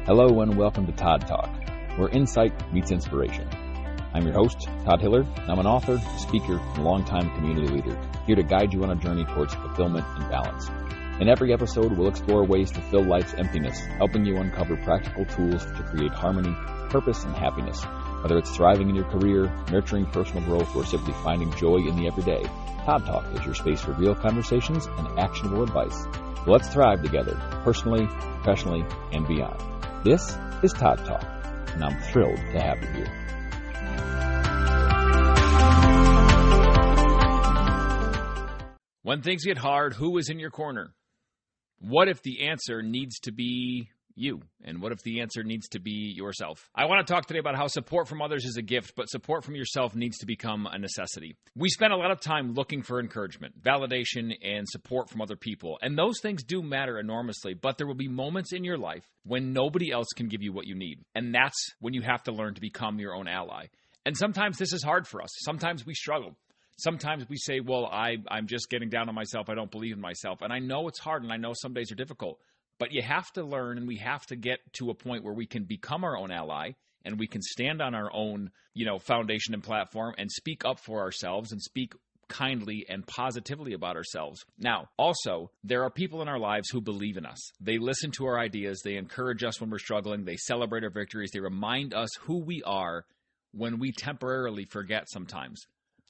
Hello and welcome to Todd Talk, where insight meets inspiration. I'm your host, Todd Hiller, and I'm an author, speaker, and longtime community leader, here to guide you on a journey towards fulfillment and balance. In every episode, we'll explore ways to fill life's emptiness, helping you uncover practical tools to create harmony, purpose, and happiness. Whether it's thriving in your career, nurturing personal growth, or simply finding joy in the everyday, Todd Talk is your space for real conversations and actionable advice. So let's thrive together, personally, professionally, and beyond. This is Todd Talk, and I'm thrilled to have you here. When things get hard, who is in your corner? What if the answer needs to be you? And what if the answer needs to be yourself? I want to talk today about how support from others is a gift, but support from yourself needs to become a necessity. We spend a lot of time looking for encouragement, validation, and support from other people. And those things do matter enormously, but there will be moments in your life when nobody else can give you what you need. And that's when you have to learn to become your own ally. And sometimes this is hard for us. Sometimes we struggle. Sometimes we say, well, I'm just getting down on myself. I don't believe in myself. And I know it's hard, and I know some days are difficult. But you have to learn, and we have to get to a point where we can become our own ally, and we can stand on our own, foundation and platform and speak up for ourselves and speak kindly and positively about ourselves. Now, also, there are people in our lives who believe in us. They listen to our ideas. They encourage us when we're struggling. They celebrate our victories. They remind us who we are when we temporarily forget sometimes.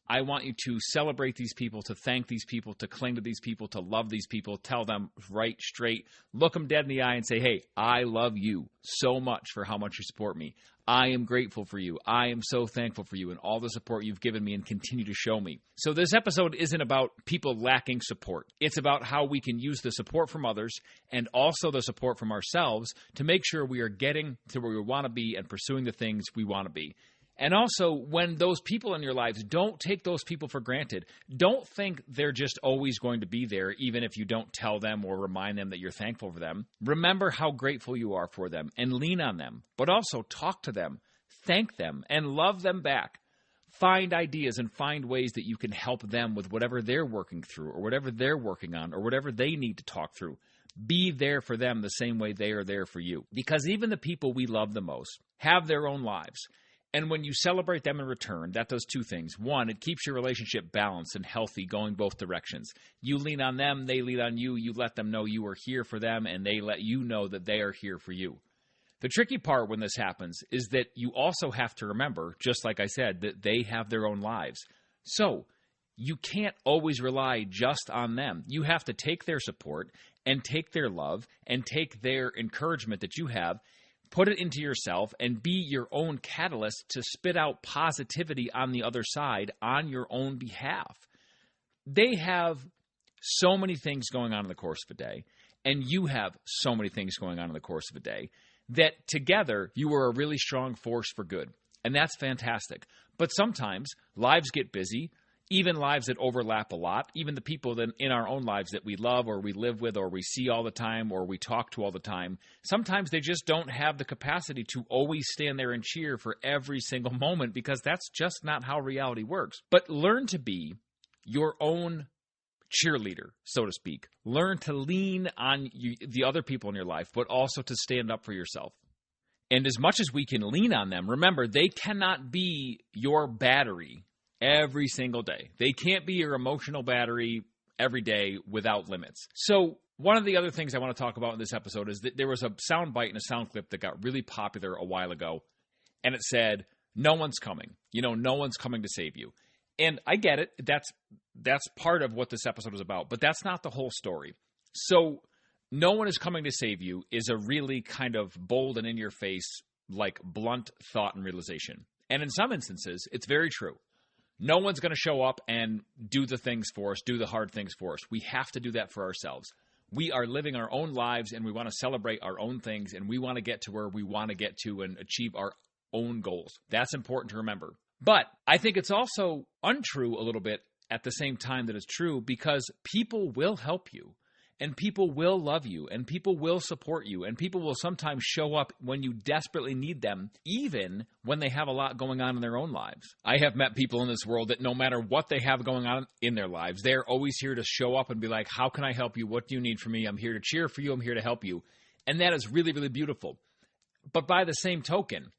I want you to celebrate these people, to thank these people, to cling to these people, to love these people, tell them right straight, look them dead in the eye and say, hey, I love you so much for how much you support me. I am grateful for you. I am so thankful for you and all the support you've given me and continue to show me. So this episode isn't about people lacking support. It's about how we can use the support from others and also the support from ourselves to make sure we are getting to where we want to be and pursuing the things we want to be. And also, when those people in your lives, don't take those people for granted. Don't think they're just always going to be there, even if you don't tell them or remind them that you're thankful for them. Remember how grateful you are for them and lean on them, but also talk to them, thank them, and love them back. Find ideas and find ways that you can help them with whatever they're working through or whatever they're working on or whatever they need to talk through. Be there for them the same way they are there for you. Because even the people we love the most have their own lives. And when you celebrate them in return, that does two things. One, it keeps your relationship balanced and healthy, going both directions. You lean on them, they lean on you. You let them know you are here for them, and they let you know that they are here for you. The tricky part when this happens is that you also have to remember, just like I said, that they have their own lives. So you can't always rely just on them. You have to take their support and take their love and take their encouragement that you have, put it into yourself, and be your own catalyst to spit out positivity on the other side on your own behalf. They have so many things going on in the course of a day, and you have so many things going on in the course of a day, that together you are a really strong force for good. And that's fantastic. But sometimes lives get busy, even lives that overlap a lot, even the people that in our own lives that we love or we live with or we see all the time or we talk to all the time, sometimes they just don't have the capacity to always stand there and cheer for every single moment because that's just not how reality works. But learn to be your own cheerleader, so to speak. Learn to lean on the other people in your life, but also to stand up for yourself. And as much as we can lean on them, remember, they cannot be your battery every single day. They can't be your emotional battery every day without limits. So one of the other things I want to talk about in this episode is that there was a sound bite and a sound clip that got really popular a while ago, and it said, no one's coming. No one's coming to save you. And I get it. That's part of what this episode is about, but that's not the whole story. So no one is coming to save you is a really kind of bold and in-your-face, like blunt thought and realization. And in some instances, it's very true. No one's going to show up and do the things for us, do the hard things for us. We have to do that for ourselves. We are living our own lives, and we want to celebrate our own things, and we want to get to where we want to get to and achieve our own goals. That's important to remember. But I think it's also untrue a little bit at the same time that it's true, because people will help you. And people will love you, and people will support you, and people will sometimes show up when you desperately need them, even when they have a lot going on in their own lives. I have met people in this world that no matter what they have going on in their lives, they're always here to show up and be like, how can I help you? What do you need from me? I'm here to cheer for you. I'm here to help you. And that is really, really beautiful. But by the same token,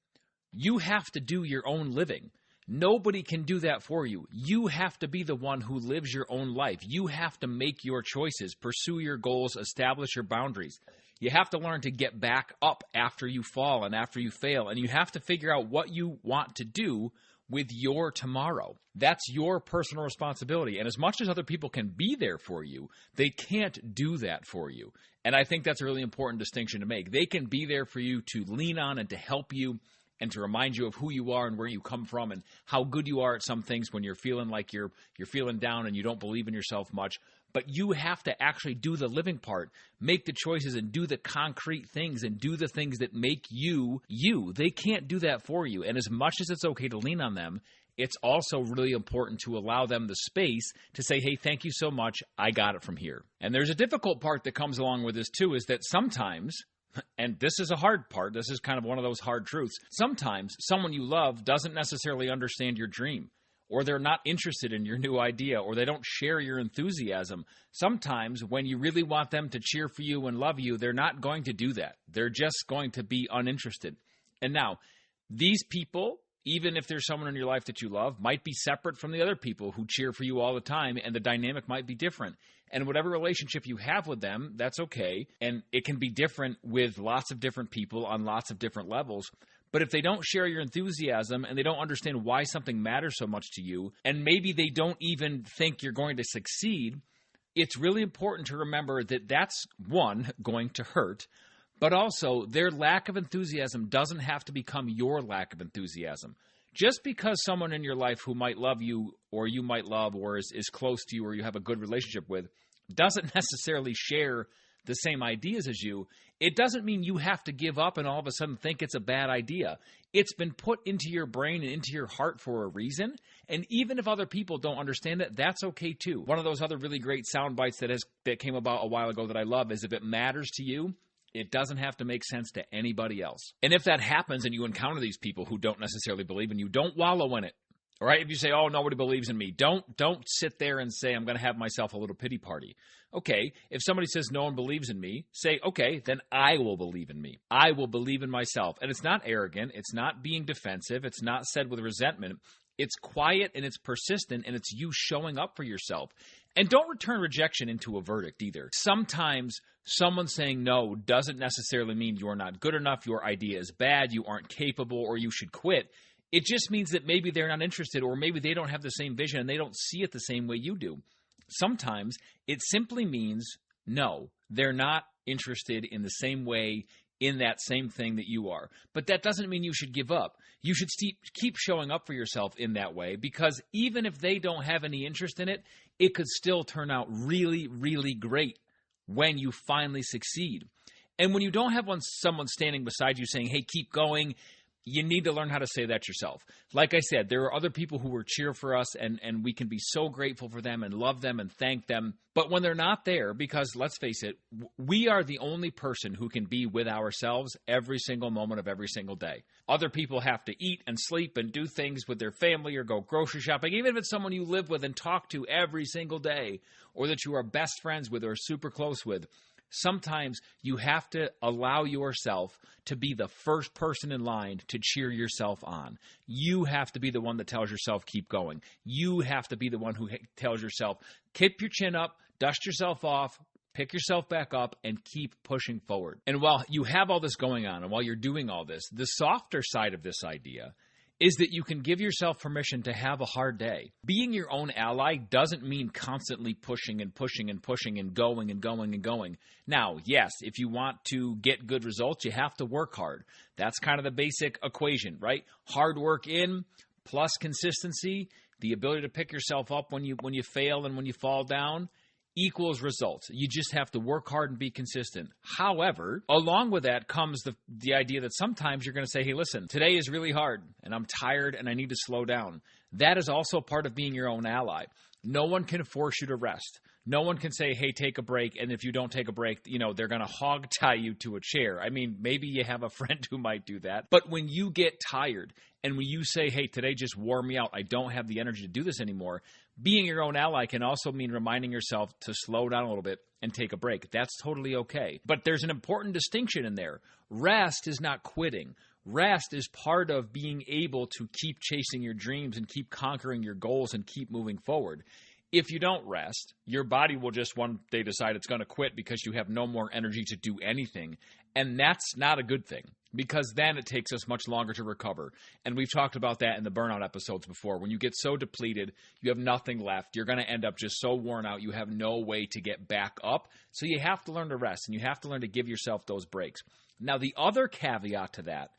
you have to do your own living. Nobody can do that for you. You have to be the one who lives your own life. You have to make your choices, pursue your goals, establish your boundaries. You have to learn to get back up after you fall and after you fail, and you have to figure out what you want to do with your tomorrow. That's your personal responsibility. And as much as other people can be there for you, they can't do that for you. And I think that's a really important distinction to make. They can be there for you to lean on and to help you and to remind you of who you are and where you come from and how good you are at some things when you're feeling like you're feeling down and you don't believe in yourself much. But you have to actually do the living part, make the choices and do the concrete things and do the things that make you, you. They can't do that for you. And as much as it's okay to lean on them, it's also really important to allow them the space to say, hey, thank you so much. I got it from here. And there's a difficult part that comes along with this too, is that sometimes, and this is a hard part, this is kind of one of those hard truths, sometimes someone you love doesn't necessarily understand your dream, or they're not interested in your new idea, or they don't share your enthusiasm. Sometimes when you really want them to cheer for you and love you, they're not going to do that. They're just going to be uninterested. And now, these people, even if there's someone in your life that you love, might be separate from the other people who cheer for you all the time, and the dynamic might be different. And whatever relationship you have with them, that's okay. And it can be different with lots of different people on lots of different levels. But if they don't share your enthusiasm and they don't understand why something matters so much to you, and maybe they don't even think you're going to succeed, it's really important to remember that that's, one, going to hurt, but also their lack of enthusiasm doesn't have to become your lack of enthusiasm. Just because someone in your life who might love you or you might love or is close to you or you have a good relationship with doesn't necessarily share the same ideas as you, it doesn't mean you have to give up and all of a sudden think it's a bad idea. It's been put into your brain and into your heart for a reason, and even if other people don't understand it, that's okay too. One of those other really great sound bites that came about a while ago that I love is, if it matters to you, it doesn't have to make sense to anybody else. And if that happens and you encounter these people who don't necessarily believe in you, don't wallow in it. All right? If you say, oh, nobody believes in me, don't sit there and say, I'm going to have myself a little pity party. Okay, if somebody says no one believes in me, say, okay, then I will believe in me. I will believe in myself. And it's not arrogant. It's not being defensive. It's not said with resentment. It's quiet and it's persistent, and it's you showing up for yourself. And don't return rejection into a verdict either. Sometimes someone saying no doesn't necessarily mean you're not good enough, your idea is bad, you aren't capable, or you should quit. It just means that maybe they're not interested, or maybe they don't have the same vision and they don't see it the same way you do. Sometimes it simply means no, they're not interested in the same way in that same thing that you are. But that doesn't mean you should give up. You should keep showing up for yourself in that way, because even if they don't have any interest in it, it could still turn out really, really great when you finally succeed. And when you don't have someone standing beside you saying, hey, keep going, you need to learn how to say that yourself. Like I said, there are other people who will cheer for us, and we can be so grateful for them and love them and thank them. But when they're not there, because let's face it, we are the only person who can be with ourselves every single moment of every single day. Other people have to eat and sleep and do things with their family or go grocery shopping, even if it's someone you live with and talk to every single day, or that you are best friends with or super close with. Sometimes you have to allow yourself to be the first person in line to cheer yourself on. You have to be the one that tells yourself, keep going. You have to be the one who tells yourself, keep your chin up, dust yourself off, pick yourself back up, and keep pushing forward. And while you have all this going on, and while you're doing all this, the softer side of this idea is that you can give yourself permission to have a hard day. Being your own ally doesn't mean constantly pushing and pushing and pushing and going and going and going. Now, yes, if you want to get good results, you have to work hard. That's kind of the basic equation, right? Hard work in plus consistency, the ability to pick yourself up when you fail and when you fall down, equals results. You just have to work hard and be consistent. However, along with that comes the idea that sometimes you're going to say, hey, listen, today is really hard and I'm tired and I need to slow down. That is also part of being your own ally. No one can force you to rest. No one can say, hey, take a break. And if you don't take a break, they're going to hog tie you to a chair. I mean, maybe you have a friend who might do that. But when you get tired and when you say, hey, today just wore me out, I don't have the energy to do this anymore, Being your own ally can also mean reminding yourself to slow down a little bit and take a break. That's totally okay. But there's an important distinction in there. Rest is not quitting. Rest is part of being able to keep chasing your dreams and keep conquering your goals and keep moving forward. If you don't rest, your body will just one day decide it's going to quit because you have no more energy to do anything. And that's not a good thing, because then it takes us much longer to recover. And we've talked about that in the burnout episodes before. When you get so depleted, you have nothing left. You're going to end up just so worn out, you have no way to get back up. So you have to learn to rest, and you have to learn to give yourself those breaks. Now, the other caveat to that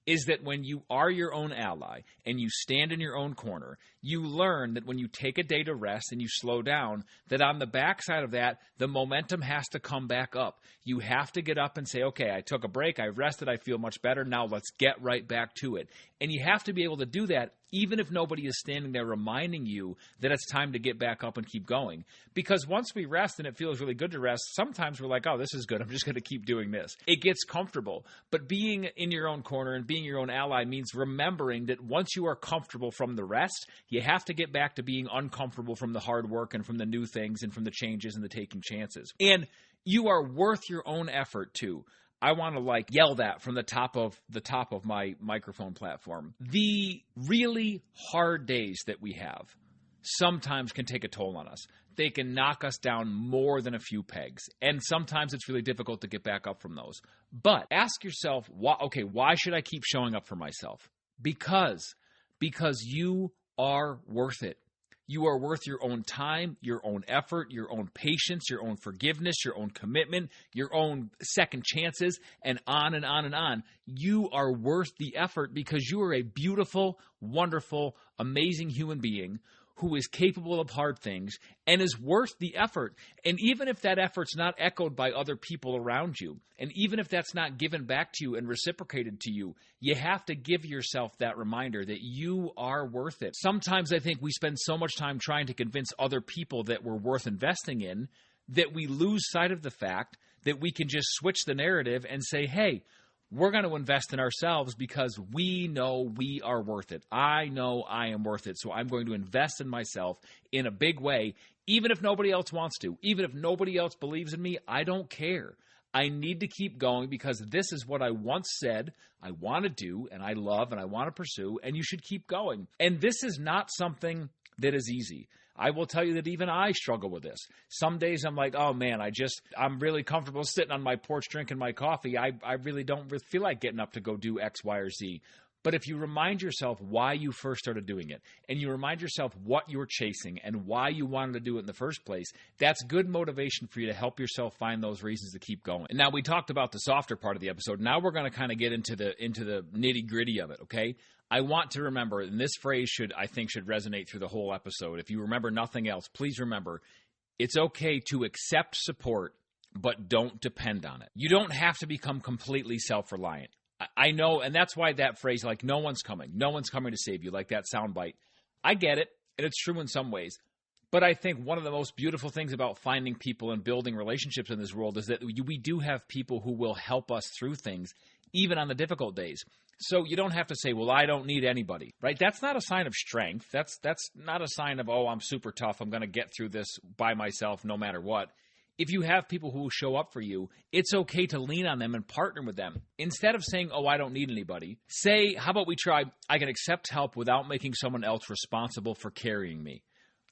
is that when you are your own ally and you stand in your own corner, you learn that when you take a day to rest and you slow down, that on the backside of that, the momentum has to come back up. You have to get up and say, okay, I took a break, I rested, I feel much better, now let's get right back to it. And you have to be able to do that even if nobody is standing there reminding you that it's time to get back up and keep going. Because once we rest and it feels really good to rest, sometimes we're like, oh, this is good, I'm just going to keep doing this. It gets comfortable. But being in your own corner and being your own ally means remembering that once you are comfortable from the rest, you have to get back to being uncomfortable from the hard work and from the new things and from the changes and the taking chances. And you are worth your own effort too. I want to yell that from the top of my microphone platform. The really hard days that we have sometimes can take a toll on us. They can knock us down more than a few pegs. And sometimes it's really difficult to get back up from those. But ask yourself, why should I keep showing up for myself? Because you are worth it. You are worth your own time, your own effort, your own patience, your own forgiveness, your own commitment, your own second chances, and on and on and on. You are worth the effort because you are a beautiful, wonderful, amazing human being who is capable of hard things and is worth the effort. And even if that effort's not echoed by other people around you, and even if that's not given back to you and reciprocated to you, you have to give yourself that reminder that you are worth it. Sometimes I think we spend so much time trying to convince other people that we're worth investing in that we lose sight of the fact that we can just switch the narrative and say, hey, we're going to invest in ourselves because we know we are worth it. I know I am worth it, so I'm going to invest in myself in a big way, even if nobody else wants to. Even if nobody else believes in me, I don't care. I need to keep going because this is what I once said I want to do and I love and I want to pursue, and you should keep going. And this is not something that is easy. I will tell you that even I struggle with this. Some days I'm like, oh man, I'm really comfortable sitting on my porch drinking my coffee. I really don't feel like getting up to go do X, Y, or Z. But if you remind yourself why you first started doing it, and you remind yourself what you're chasing and why you wanted to do it in the first place, that's good motivation for you to help yourself find those reasons to keep going. And now we talked about the softer part of the episode. Now we're going to kind of get into the nitty-gritty of it, okay? I want to remember, and this phrase should resonate through the whole episode. If you remember nothing else, please remember, it's okay to accept support, but don't depend on it. You don't have to become completely self-reliant. I know, and that's why that phrase, no one's coming to save you, like that soundbite. I get it, and it's true in some ways. But I think one of the most beautiful things about finding people and building relationships in this world is that we do have people who will help us through things, even on the difficult days. So you don't have to say, well, I don't need anybody, right? That's not a sign of strength. That's not a sign of, oh, I'm super tough, I'm going to get through this by myself no matter what. If you have people who will show up for you, it's okay to lean on them and partner with them. Instead of saying, oh, I don't need anybody, say, how about we try, I can accept help without making someone else responsible for carrying me.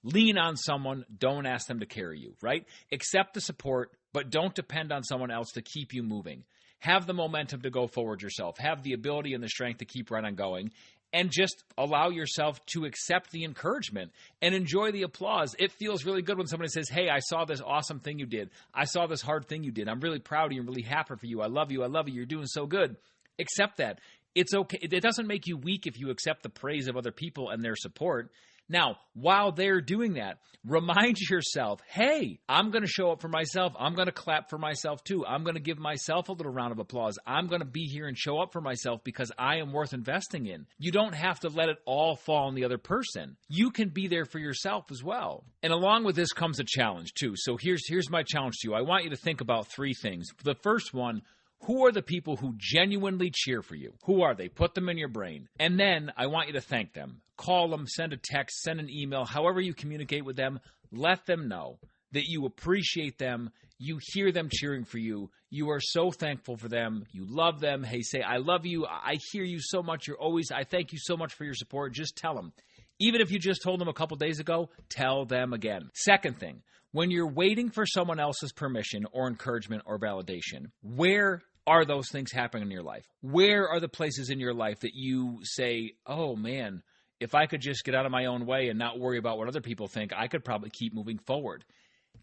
Lean on someone, don't ask them to carry you, right? Accept the support, but don't depend on someone else to keep you moving. Have the momentum to go forward yourself. Have the ability and the strength to keep right on going. And just allow yourself to accept the encouragement and enjoy the applause. It feels really good when somebody says, hey, I saw this awesome thing you did. I saw this hard thing you did. I'm really proud of you. I'm really happy for you. I love you. I love you. You're doing so good. Accept that. It's okay. It doesn't make you weak if you accept the praise of other people and their support. Now, while they're doing that, remind yourself, hey, I'm going to show up for myself. I'm going to clap for myself too. I'm going to give myself a little round of applause. I'm going to be here and show up for myself because I am worth investing in. You don't have to let it all fall on the other person. You can be there for yourself as well. And along with this comes a challenge too. So here's my challenge to you. I want you to think about three things. The first one, Who are the people who genuinely cheer for you? Who are they? Put them in your brain. And then I want you to thank them. Call them, send a text, send an email, however you communicate with them. Let them know that you appreciate them. You hear them cheering for you. You are so thankful for them. You love them. Hey, say, I love you. I hear you so much. I thank you so much for your support. Just tell them. Even if you just told them a couple days ago, tell them again. Second thing, when you're waiting for someone else's permission or encouragement or validation, where are those things happening in your life? Where are the places in your life that you say, oh man, if I could just get out of my own way and not worry about what other people think, I could probably keep moving forward.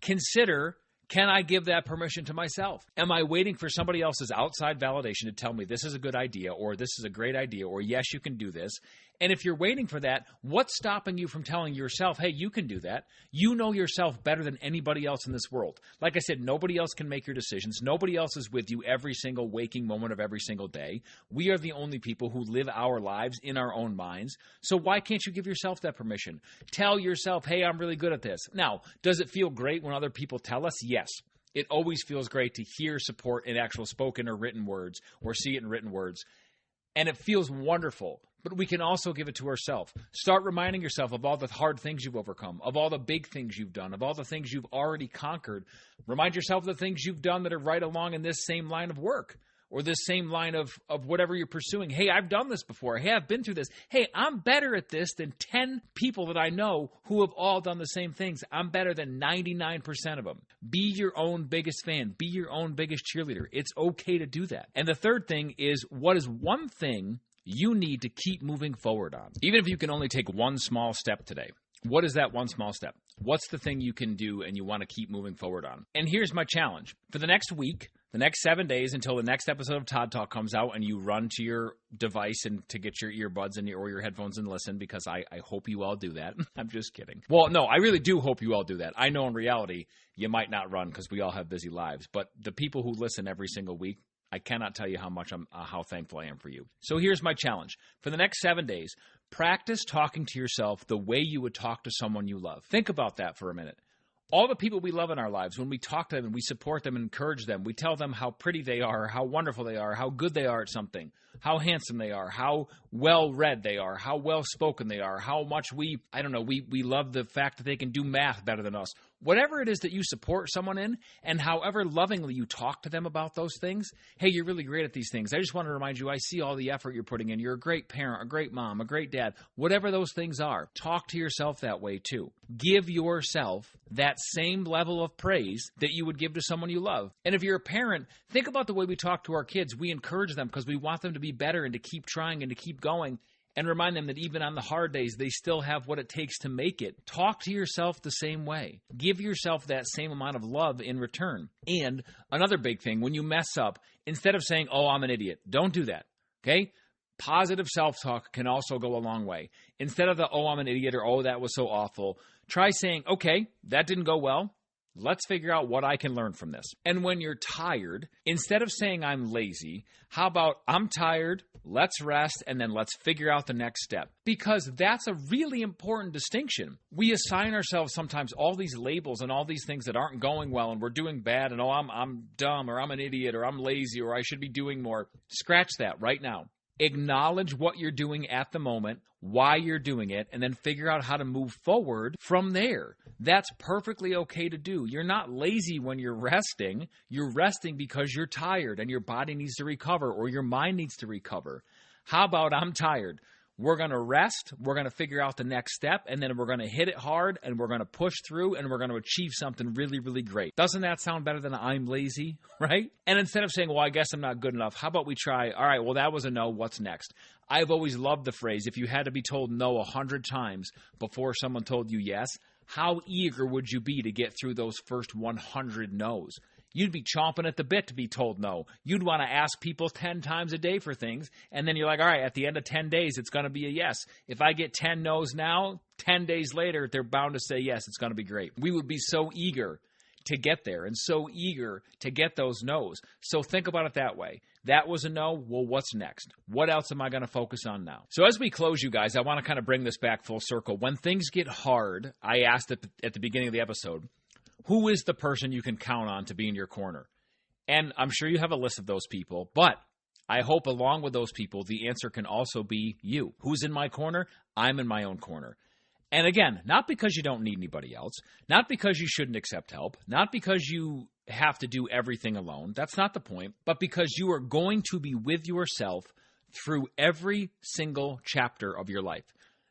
Consider, can I give that permission to myself? Am I waiting for somebody else's outside validation to tell me this is a good idea or this is a great idea or yes, you can do this? And if you're waiting for that, what's stopping you from telling yourself, hey, you can do that? You know yourself better than anybody else in this world. Like I said, nobody else can make your decisions. Nobody else is with you every single waking moment of every single day. We are the only people who live our lives in our own minds. So why can't you give yourself that permission? Tell yourself, hey, I'm really good at this. Now, does it feel great when other people tell us? Yes. It always feels great to hear support in actual spoken or written words or see it in written words. And it feels wonderful. But we can also give it to ourselves. Start reminding yourself of all the hard things you've overcome, of all the big things you've done, of all the things you've already conquered. Remind yourself of the things you've done that are right along in this same line of work or this same line of whatever you're pursuing. Hey, I've done this before. Hey, I've been through this. Hey, I'm better at this than 10 people that I know who have all done the same things. I'm better than 99% of them. Be your own biggest fan. Be your own biggest cheerleader. It's okay to do that. And the third thing is, what is one thing you need to keep moving forward on? Even if you can only take one small step today. What is that one small step? What's the thing you can do and you want to keep moving forward on? And here's my challenge. For the next week, the next 7 days until the next episode of Todd Talk comes out and you run to your device and to get your earbuds and or your headphones and listen, because I hope you all do that. I'm just kidding. Well, no, I really do hope you all do that. I know in reality you might not run because we all have busy lives, but the people who listen every single week, I cannot tell you how thankful I am for you. So here's my challenge. For the next 7 days, practice talking to yourself the way you would talk to someone you love. Think about that for a minute. All the people we love in our lives, when we talk to them and we support them and encourage them, we tell them how pretty they are, how wonderful they are, how good they are at something, how handsome they are, how well-read they are, how well-spoken they are, how much we love the fact that they can do math better than us. Whatever it is that you support someone in, and however lovingly you talk to them about those things, hey, you're really great at these things. I just want to remind you, I see all the effort you're putting in. You're a great parent, a great mom, a great dad. Whatever those things are, talk to yourself that way too. Give yourself that same level of praise that you would give to someone you love. And if you're a parent, think about the way we talk to our kids. We encourage them because we want them to be better and to keep trying and to keep going. And remind them that even on the hard days, they still have what it takes to make it. Talk to yourself the same way. Give yourself that same amount of love in return. And another big thing, when you mess up, instead of saying, oh, I'm an idiot, don't do that, okay? Positive self-talk can also go a long way. Instead of the, oh, I'm an idiot, or oh, that was so awful, try saying, okay, that didn't go well. Let's figure out what I can learn from this. And when you're tired, instead of saying I'm lazy, how about I'm tired, let's rest, and then let's figure out the next step? Because that's a really important distinction. We assign ourselves sometimes all these labels and all these things that aren't going well and we're doing bad and, oh, I'm dumb, or I'm an idiot, or I'm lazy, or I should be doing more. Scratch that right now. Acknowledge what you're doing at the moment, why you're doing it, and then figure out how to move forward from there. That's perfectly okay to do. You're not lazy when you're resting. You're resting because you're tired and your body needs to recover or your mind needs to recover. How about I'm tired? We're going to rest, we're going to figure out the next step, and then we're going to hit it hard, and we're going to push through, and we're going to achieve something really, really great. Doesn't that sound better than I'm lazy, right? And instead of saying, well, I guess I'm not good enough, how about we try, all right, well, that was a no, what's next? I've always loved the phrase, if you had to be told no 100 times before someone told you yes, how eager would you be to get through those first 100 no's? You'd be chomping at the bit to be told no. You'd want to ask people 10 times a day for things, and then you're like, all right, at the end of 10 days, it's going to be a yes. If I get 10 no's now, 10 days later, they're bound to say yes, it's going to be great. We would be so eager to get there and so eager to get those no's. So think about it that way. That was a no. Well, what's next? What else am I going to focus on now? So as we close, you guys, I want to kind of bring this back full circle. When things get hard, I asked at the beginning of the episode, who is the person you can count on to be in your corner? And I'm sure you have a list of those people, but I hope along with those people, the answer can also be you. Who's in my corner? I'm in my own corner. And again, not because you don't need anybody else, not because you shouldn't accept help, not because you have to do everything alone. That's not the point, but because you are going to be with yourself through every single chapter of your life.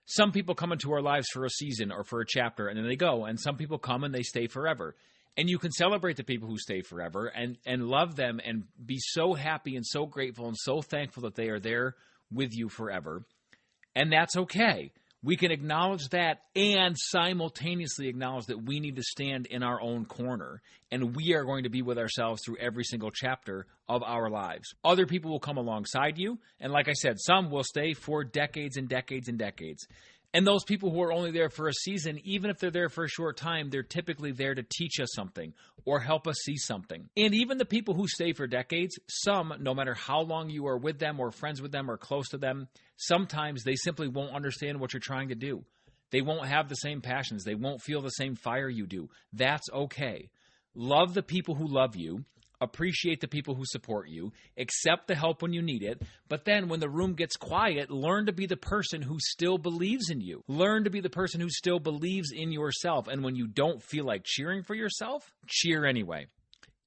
Some people come into our lives for a season or for a chapter, and then they go, and some people come and they stay forever. And you can celebrate the people who stay forever and love them and be so happy and so grateful and so thankful that they are there with you forever. And that's okay. We can acknowledge that and simultaneously acknowledge that we need to stand in our own corner, and we are going to be with ourselves through every single chapter of our lives. Other people will come alongside you, and like I said, some will stay for decades and decades and decades. And those people who are only there for a season, even if they're there for a short time, they're typically there to teach us something or help us see something. And even the people who stay for decades, some, no matter how long you are with them or friends with them or close to them, sometimes they simply won't understand what you're trying to do. They won't have the same passions. They won't feel the same fire you do. That's okay. Love the people who love you. Appreciate the people who support you, accept the help when you need it, but then when the room gets quiet, learn to be the person who still believes in you. Learn to be the person who still believes in yourself, and when you don't feel like cheering for yourself, cheer anyway.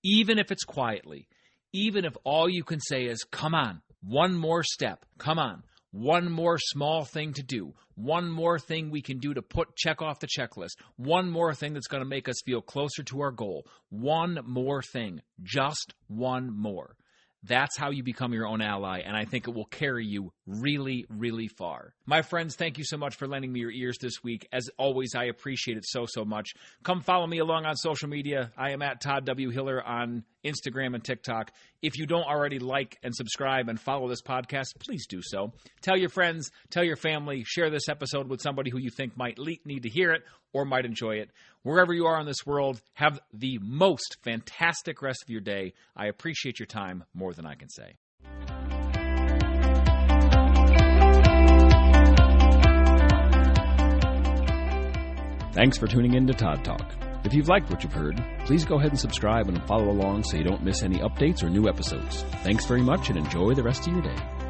Even if it's quietly, even if all you can say is, come on, one more step, come on. One more small thing to do. One more thing we can do to check off the checklist. One more thing that's going to make us feel closer to our goal. One more thing. Just one more. That's how you become your own ally, and I think it will carry you really, really far. My friends, thank you so much for lending me your ears this week. As always, I appreciate it so, so much. Come follow me along on social media. I am at Todd W. Hiller on Instagram and TikTok. If you don't already like and subscribe and follow this podcast, please do so. Tell your friends, tell your family, share this episode with somebody who you think might need to hear it or might enjoy it. Wherever you are in this world, have the most fantastic rest of your day. I appreciate your time more than I can say. Thanks for tuning in to Todd Talk. If you've liked what you've heard, please go ahead and subscribe and follow along so you don't miss any updates or new episodes. Thanks very much and enjoy the rest of your day.